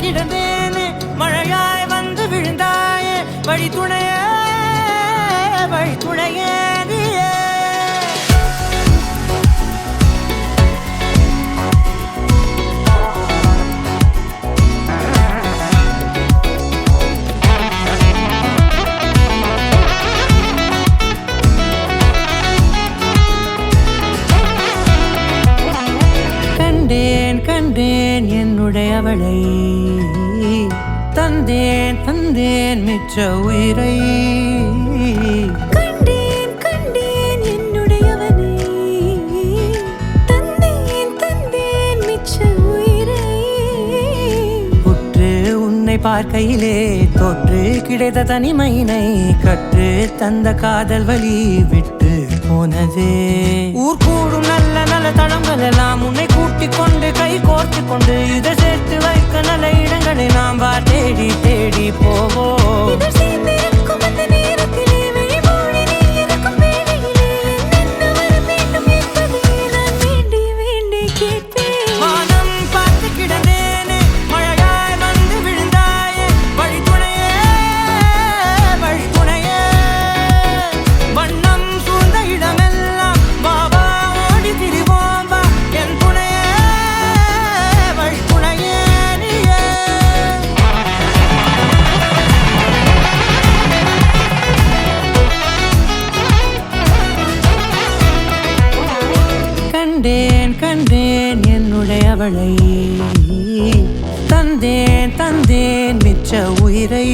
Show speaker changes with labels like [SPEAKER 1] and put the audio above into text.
[SPEAKER 1] கிடந்தேனே மழையாய் வந்து விழுந்தாயே வழி துணையே நீயே கண்டேன் என்னுடையவளை தந்தேன் மிச்ச உயிரை
[SPEAKER 2] கண்டேன் என்னுடையவனை தந்தேன் மிச்ச உயிரை
[SPEAKER 1] உற்று உன்னை பார்க்கையிலே தொற்று கிடைத்த தனிமையினை கற்று தந்த காதல் வழி விட்டு போனதே ஊர் கூடும் நல்ல நல்ல தளங்கள் எல்லாம் உன்னை கூட்டிக் கொண்டு கை கோர்த்து கொண்டு இதை சேர்த்து வைக்க நல்ல இடங்களை நாம் தேடி தேடி போவோம் கண்டேன் என்னுடையவளை தந்தேன் மிச்ச உயிரை